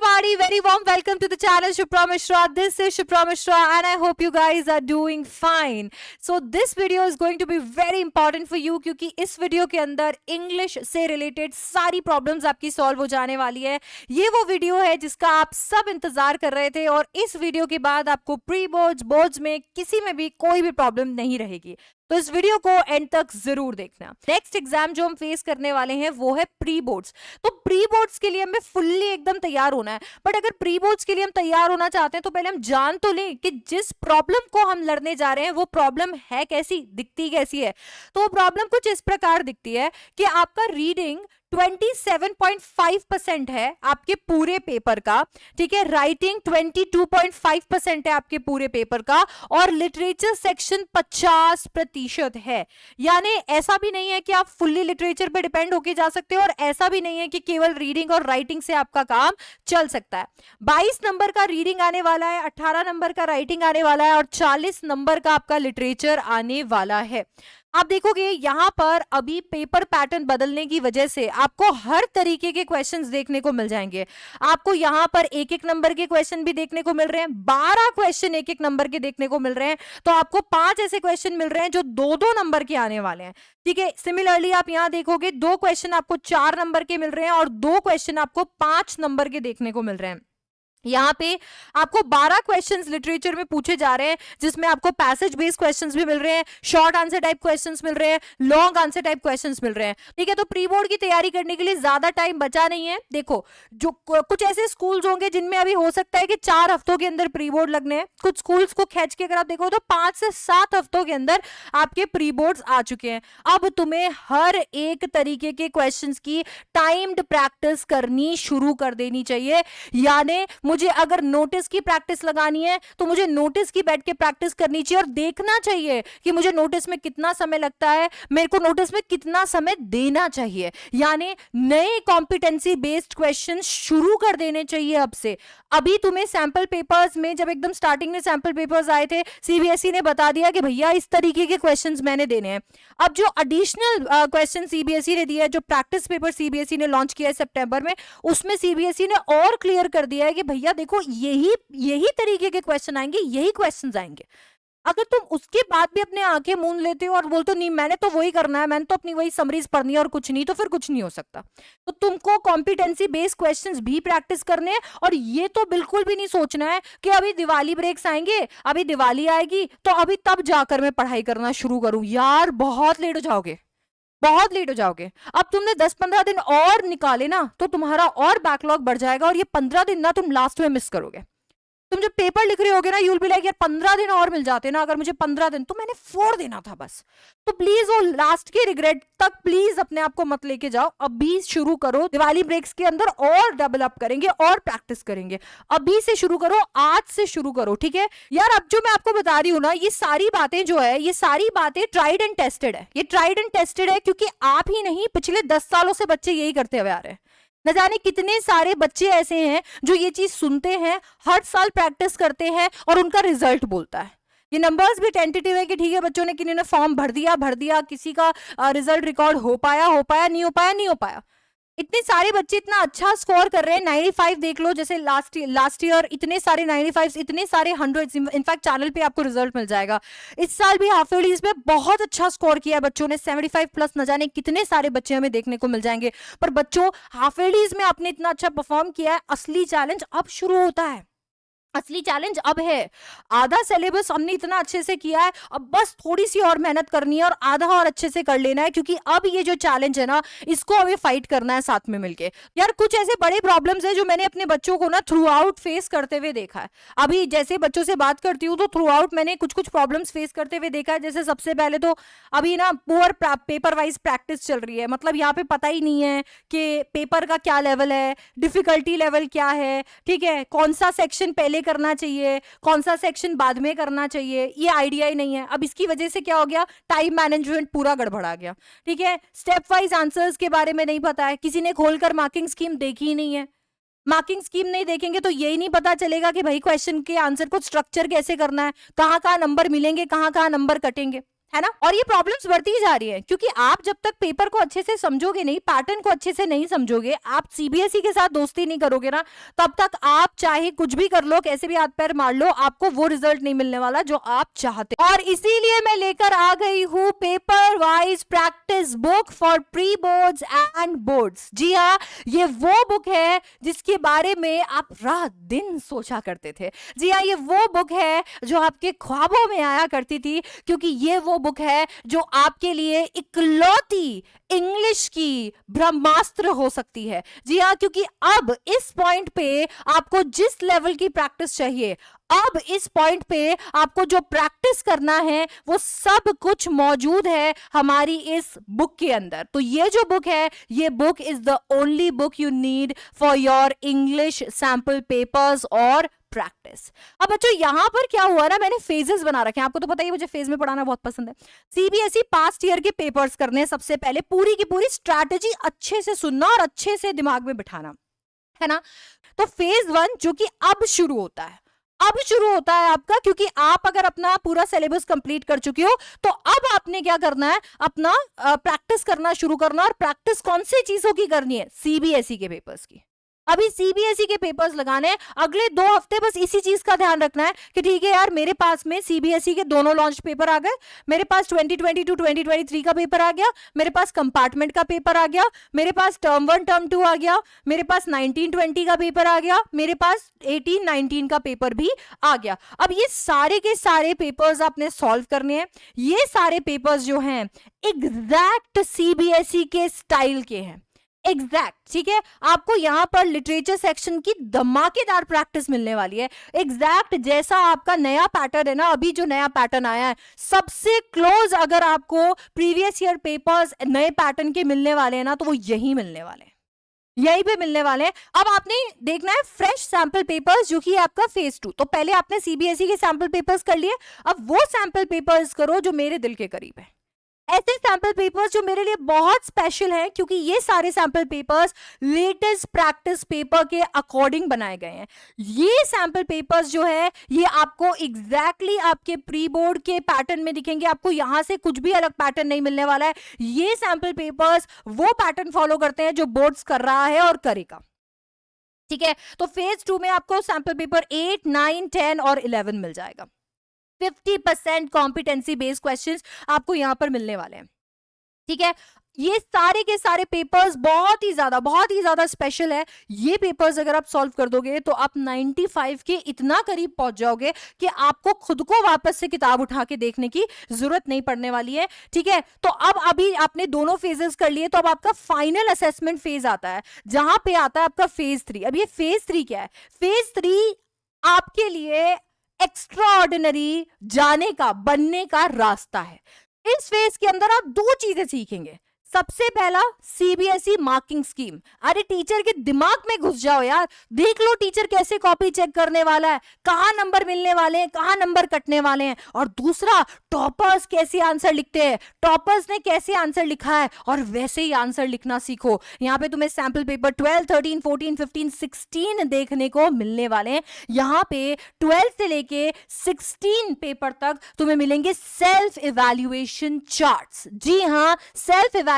everybody, very warm welcome to the channel Shipra Mishra. This is Shipra Mishra and I hope you guys are doing fine. So this video is going to be very important for you क्योंकि इस video के अंदर English से related सारी problems आपकी solve हो जाने वाली है. ये वो वीडियो है जिसका आप सब इंतजार कर रहे थे और इस वीडियो के बाद आपको प्री बोर्ड्स, बोर्ड्स में किसी में भी कोई भी प्रॉब्लम नहीं रहेगी. तो इस वीडियो को एंड तक जरूर देखना. नेक्स्ट एग्जाम जो हम फेस करने वाले हैं वो है प्री बोर्ड्स. तो प्री बोर्ड्स के लिए हमें फुल्ली एकदम तैयार होना है. बट अगर प्री बोर्ड्स के लिए हम तैयार होना चाहते हैं तो पहले हम जान तो लें कि जिस प्रॉब्लम को हम लड़ने जा रहे हैं वो प्रॉब्लम है कैसी, दिखती कैसी है. तो वो प्रॉब्लम कुछ इस प्रकार दिखती है कि आपका रीडिंग 27.5% है आपके पूरे पेपर का, ठीक है. राइटिंग 22.5% है आपके पूरे पेपर का और लिटरेचर सेक्शन 50% है. यानी ऐसा भी नहीं है कि आप फुल्ली लिटरेचर पे डिपेंड होके जा सकते हो और ऐसा भी नहीं है कि केवल रीडिंग और राइटिंग से आपका काम चल सकता है. 22 नंबर का रीडिंग आने वाला है, 18 नंबर का राइटिंग आने वाला है और 40 नंबर का आपका लिटरेचर आने वाला है. आप देखोगे यहां पर अभी पेपर पैटर्न बदलने की वजह से आपको हर तरीके के क्वेश्चंस देखने को मिल जाएंगे. आपको यहां पर एक एक नंबर के क्वेश्चन भी देखने को मिल रहे हैं, 12 क्वेश्चन एक एक नंबर के देखने को मिल रहे हैं. तो आपको 5 ऐसे क्वेश्चन मिल रहे हैं जो 2-2 नंबर के आने वाले हैं, ठीक है. सिमिलरली आप यहां देखोगे 2 क्वेश्चन आपको 4 नंबर के मिल रहे हैं और 2 क्वेश्चन आपको 5 नंबर के देखने को मिल रहे हैं. यहाँ पे आपको 12 क्वेश्चंस लिटरेचर में पूछे जा रहे हैं जिसमें आपको पैसेज बेस्ड क्वेश्चंस भी मिल रहे हैं, शॉर्ट आंसर टाइप क्वेश्चंस मिल रहे हैं, लॉन्ग आंसर टाइप क्वेश्चंस मिल रहे हैं, ठीक है. तो प्री बोर्ड की तैयारी करने के लिए ज्यादा टाइम बचा नहीं है. देखो जो कुछ ऐसे स्कूल्स होंगे जिनमें अभी हो सकता है कि 4 हफ्तों के अंदर प्री बोर्ड लगने हैं. कुछ स्कूल्स को खींच के अगर आप देखो तो 5 से 7 हफ्तों के अंदर आपके प्री बोर्ड्स आ चुके हैं. अब तुम्हें हर एक तरीके के क्वेश्चंस की टाइम्ड प्रैक्टिस करनी शुरू कर देनी चाहिए. यानी मुझे अगर नोटिस की प्रैक्टिस लगानी है तो मुझे नोटिस की बैठ के प्रैक्टिस करनी चाहिए और देखना चाहिए कि मुझे नोटिस में कितना समय लगता है, मेरे को नोटिस में कितना समय देना चाहिए. यानी नए कॉम्पिटेंसी बेस्ड क्वेश्चन शुरू कर देने चाहिए अब से. अभी तुम्हें सैंपल पेपर्स में जब एकदम स्टार्टिंग में सैंपल पेपर्स आए थे सीबीएसई ने बता दिया कि भैया इस तरीके के क्वेश्चंस मैंने देने हैं. अब जो एडिशनल क्वेश्चन सीबीएसई ने दिया है, जो प्रैक्टिस पेपर सीबीएसई ने लॉन्च किया है सितंबर में, उसमें सीबीएसई ने और क्लियर कर दिया है कि भैया देखो यही तरीके के क्वेश्चन आएंगे, यही क्वेश्चंस आएंगे. अगर तुम उसके बाद भी अपने आंखें मूंद लेते हो और बोलते हो नहीं मैंने तो वही करना है, मैंने तो अपनी वही समरीज पढ़नी है और कुछ नहीं, तो फिर कुछ नहीं हो सकता. तो तुमको कॉम्पिटेंसी बेस्ड क्वेश्चंस भी प्रैक्टिस करने हैं और ये तो बिल्कुल भी नहीं सोचना है कि अभी दिवाली ब्रेक्स आएंगे, अभी दिवाली आएगी तो अभी तब जाकर मैं पढ़ाई करना शुरू करूं. यार बहुत लेट हो जाओगे, बहुत लेट हो जाओगे. अब तुमने 10-15 दिन और निकाले ना तो तुम्हारा और बैकलॉग बढ़ जाएगा और ये 15 दिन ना तुम लास्ट में मिस करोगे. तुम जब पेपर लिख रहे होगे ना यूल बी लाइक यार 15 दिन और मिल जाते ना, अगर मुझे 15 दिन तो मैंने फोड़ देना था बस. तो प्लीज वो लास्ट के रिग्रेट तक प्लीज अपने आप को मत लेके जाओ. अभी शुरू करो, दिवाली ब्रेक्स के अंदर और डेवलप करेंगे और प्रैक्टिस करेंगे. अभी से शुरू करो, आज से शुरू करो, ठीक है यार. अब जो मैं आपको बता रही हूँ ना ये सारी बातें जो है, ये सारी बातें ट्राइड एंड टेस्टेड है. ये ट्राइड एंड टेस्टेड है क्योंकि आप ही नहीं, पिछले 10 सालों से बच्चे यही करते हुए आ रहे हैं. न जाने कितने सारे बच्चे ऐसे हैं जो ये चीज सुनते हैं, हर साल प्रैक्टिस करते हैं और उनका रिजल्ट बोलता है. ये नंबर्स भी टेंटेटिव है कि ठीक है बच्चों ने किन्हीं ने फॉर्म भर दिया, किसी का रिजल्ट रिकॉर्ड हो पाया, नहीं हो पाया. इतने सारे बच्चे इतना अच्छा स्कोर कर रहे हैं. 95 देख लो, जैसे लास्ट ईयर इतने सारे 95, इतने सारे 100. इनफैक्ट चैनल पे आपको रिजल्ट मिल जाएगा. इस साल भी हाफ ईयरलीज में बहुत अच्छा स्कोर किया है बच्चों ने, 75 प्लस. न जाने कितने सारे बच्चे हमें देखने को मिल जाएंगे. पर बच्चों हाफ ईयरलीज में आपने इतना अच्छा परफॉर्म किया है. असली चैलेंज अब शुरू होता है, असली चैलेंज अब है. आधा सिलेबस हमने इतना अच्छे से किया है, अब बस थोड़ी सी और मेहनत करनी है और आधा और अच्छे से कर लेना है क्योंकि अब ये जो चैलेंज है ना इसको हमें फाइट करना है साथ में मिलके. यार कुछ ऐसे बड़े प्रॉब्लम्स है जो मैंने अपने बच्चों को ना थ्रू आउट फेस करते हुए देखा है. अभी जैसे बच्चों से बात करती हूँ तो थ्रू आउट मैंने कुछ प्रॉब्लम्स फेस करते हुए देखा है. जैसे सबसे पहले तो अभी ना पुअर पेपर वाइज प्रैक्टिस चल रही है. मतलब यहाँ पे पता ही नहीं है कि पेपर का क्या लेवल है, डिफिकल्टी लेवल क्या है, ठीक है, कौन सा सेक्शन पहले करना चाहिए, कौन सा सेक्शन बाद में करना चाहिए, ये आइडिया ही नहीं है. अब इसकी वजह से क्या हो गया, टाइम मैनेजमेंट पूरा गड़बड़ा गया, ठीक है. स्टेप वाइज आंसर्स के बारे में नहीं पता है, किसी ने खोलकर मार्किंग स्कीम देखी ही नहीं है. मार्किंग स्कीम नहीं देखेंगे तो यही नहीं पता चलेगा कि भाई क्वेश्चन के आंसर को स्ट्रक्चर कैसे करना है, कहाँ कहाँ नंबर मिलेंगे, कहाँ कहाँ नंबर कटेंगे. है ना। और ये प्रॉब्लम्स बढ़ती ही जा रही है, क्योंकि आप जब तक पेपर को अच्छे से समझोगे नहीं, पैटर्न को अच्छे से नहीं समझोगे, आप सीबीएसई के साथ दोस्ती नहीं करोगे ना, तब तक आप चाहे कुछ भी कर लो, कैसे भी हाथ पैर मार लो, आपको वो रिजल्ट नहीं मिलने वाला जो आप चाहते। और इसीलिए मैं लेकर आ गई हूँ paper wise practice book for pre boards and boards. जी हाँ, ये वो बुक है जिसके बारे में आप रात दिन सोचा करते थे। जी हाँ, ये वो बुक है जो आपके ख्वाबों में आया करती थी, क्योंकि ये वो बुक है जो आपके लिए इकलौती इंग्लिश की ब्रह्मास्त्र हो सकती है। जी हाँ, क्योंकि अब इस पॉइंट पे आपको जिस लेवल की प्रैक्टिस चाहिए, अब इस पॉइंट पे आपको जो प्रैक्टिस करना है, वो सब कुछ मौजूद है हमारी इस बुक के अंदर। तो ये जो बुक है, ये book is the only book you need for your English sample papers और प्रैक्टिस। अब बच्चों यहां पर क्या हुआ ना, मैंने फेजेस बना रखे हैं, आपको तो पता ही मुझे फेज में पढ़ाना बहुत पसंद है। सीबीएसई पास्ट ईयर के पेपर्स करने, सबसे पहले पूरी की पूरी स्ट्रैटेजी अच्छे से सुनना और अच्छे से दिमाग में बिठाना, है ना। तो फेज 1 जो कि अब शुरू होता है, अब शुरू होता है आपका, क्योंकि आप अगर अपना पूरा सिलेबस कंप्लीट कर चुके हो, तो अब आपने क्या करना है, अपना प्रैक्टिस करना शुरू करना। और प्रैक्टिस कौन सी चीजों की करनी है, सीबीएसई के पेपर्स की। अभी सीबीएसई के पेपर्स लगाने, अगले 2 हफ्ते बस इसी चीज का ध्यान रखना है कि ठीक है यार, मेरे पास में सीबीएसई के दोनों लॉन्च पेपर आ गए, मेरे पास 2022-2023 का पेपर आ गया, मेरे पास कंपार्टमेंट का पेपर आ गया, मेरे पास टर्म 1 टर्म 2 आ गया, मेरे पास 19-20 का पेपर आ गया, मेरे पास 18-19 का पेपर भी आ गया। अब ये सारे के सारे पेपर्स आपने सॉल्व करने हैं। ये सारे पेपर्स जो हैं एग्जैक्ट सीबीएसई के स्टाइल के हैं, एग्जैक्ट, ठीक है। आपको यहां पर लिटरेचर सेक्शन की धमाकेदार प्रैक्टिस मिलने वाली है, एग्जैक्ट जैसा आपका नया पैटर्न है ना, अभी जो नया पैटर्न आया है, सबसे क्लोज अगर आपको प्रीवियस ईयर पेपर्स नए पैटर्न के मिलने वाले हैं ना, तो वो यही मिलने वाले हैं, यही पे मिलने वाले हैं। अब आपने देखना है फ्रेश सैंपल पेपर्स, जो कि आपका फेज 2। तो पहले आपने सीबीएसई के सैंपल पेपर्स कर लिए, अब वो सैंपल पेपर्स करो जो मेरे दिल के करीब है, ऐसे सैंपल पेपर्स जो मेरे लिए बहुत स्पेशल हैं, क्योंकि ये सारे sample papers latest practice paper के अकॉर्डिंग बनाए गए हैं। ये सैंपल पेपर्स जो है, ये आपको एग्जैक्टली आपके प्री बोर्ड के पैटर्न में दिखेंगे, आपको यहां से कुछ भी अलग पैटर्न नहीं मिलने वाला है। ये सैंपल पेपर्स वो पैटर्न फॉलो करते हैं जो बोर्ड्स कर रहा है और करेगा, ठीक है। तो फेज 2 में आपको सैंपल पेपर 8, 9, 10 और 11 मिल जाएगा। 50% कॉम्पिटेंसी बेस्ड क्वेश्चंस आपको यहां पर मिलने वाले हैं, ठीक है। ये सारे के सारे पेपर्स बहुत ही ज्यादा स्पेशल है। ये पेपर्स अगर आप सॉल्व कर दोगे तो आप 95 के इतना करीब पहुंच जाओगे कि आपको खुद को वापस से किताब उठा के देखने की जरूरत नहीं पड़ने वाली है, ठीक है। तो अब अभी आपने दोनों फेजेस कर लिए, तो अब आपका फाइनल असेसमेंट फेज आता है, जहां पे आता है आपका फेज 3। अब ये फेज 3 क्या है, फेज 3 आपके लिए एक्स्ट्राऑर्डिनरी जाने का, बनने का रास्ता है। इस फेज के अंदर आप 2 चीजें सीखेंगे। सबसे पहला सीबीएसई मार्किंग स्कीम। अरे टीचर के दिमाग में घुस जाओ यार, देख लो टीचर कैसे कॉपी चेक करने वाला है, कहां नंबर मिलने वाले हैं, कहां नंबर कटने वाले हैं। और दूसरा, टॉपर्स कैसे आंसर लिखते हैं, टॉपर्स ने कैसे आंसर लिखा है, और वैसे ही आंसर लिखना सीखो। यहां पे तुम्हें सैंपल पेपर 12, 13, 14, 15, 16 देखने को मिलने वाले हैं। यहां पे 12 से लेके 16 पेपर तक तुम्हें मिलेंगे सेल्फ इवैल्यूएशन चार्ट्स। जी हां, सेल्फ इवैल्यूएशन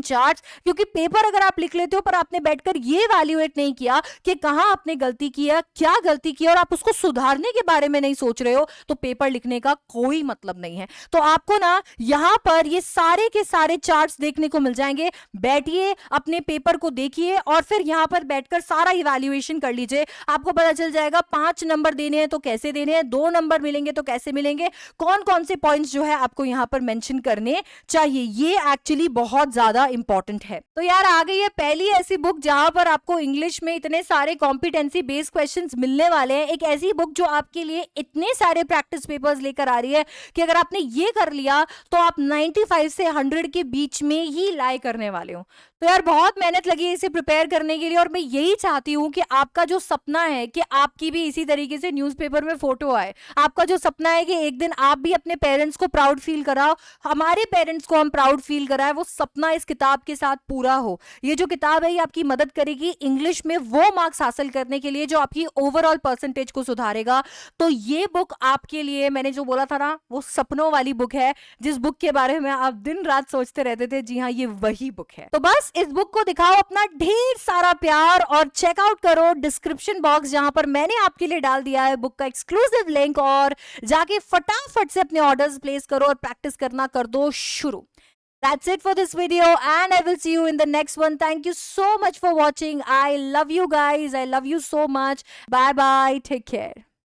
चार्ट्स, क्योंकि पेपर अगर आप लिख लेते हो पर आपने बैठकर ये इवैल्यूएट नहीं किया कि कहां आपने गलती किया, क्या गलती की, और आप उसको सुधारने के बारे में नहीं सोच रहे हो, तो पेपर लिखने का कोई मतलब नहीं है। तो आपको ना यहां पर ये सारे के सारे चार्ट्स देखने को मिल जाएंगे। बैठिए, अपने पेपर को देखिए और फिर यहां पर बैठकर सारा इवैल्यूएशन कर लीजिए। आपको पता चल जाएगा 5 नंबर देने हैं तो कैसे देने हैं, 2 नंबर मिलेंगे तो कैसे मिलेंगे, कौन कौन से पॉइंट्स जो है आपको यहां पर मेंशन करने चाहिए। ये एक्चुअली बहुत ज्यादा इंपॉर्टेंट है। तो यार आ गई है पहली ऐसी बुक जहां पर आपको इंग्लिश में इतने सारे कॉम्पिटेंसी बेस्ड क्वेश्चंस मिलने वाले हैं। एक ऐसी बुक जो आपके लिए इतने सारे प्रैक्टिस पेपर्स लेकर आ रही है कि अगर आपने ये कर लिया तो आप 95 से 100 के बीच में ही लाई करने वाले हो। तो यार बहुत मेहनत लगी है इसे प्रिपेयर करने के लिए, और मैं यही चाहती हूँ कि आपका जो सपना है कि आपकी भी इसी तरीके से न्यूज़पेपर में फोटो आए, आपका जो सपना है कि एक दिन आप भी अपने पेरेंट्स को प्राउड फील कराओ, हमारे पेरेंट्स को हम प्राउड फील कराए, वो सपना इस किताब के साथ पूरा हो। ये जो किताब है ये आपकी मदद करेगी इंग्लिश में वो मार्क्स हासिल करने के लिए जो आपकी ओवरऑल परसेंटेज को सुधारेगा। तो ये बुक आपके लिए, मैंने जो बोला था ना, वो सपनों वाली बुक है, जिस बुक के बारे में आप दिन रात सोचते रहते थे, जी हाँ ये वही बुक है। तो बस इस बुक को दिखाओ अपना ढेर सारा प्यार और चेकआउट करो डिस्क्रिप्शन बॉक्स, जहां पर मैंने आपके लिए डाल दिया है बुक का एक्सक्लूसिव लिंक, और जाके फटाफट से अपने ऑर्डर्स प्लेस करो और प्रैक्टिस करना कर दो शुरू। That's it for this video and I will see you in the next one. Thank you so much for watching. I love you guys. I love you so much. Bye bye. Take care.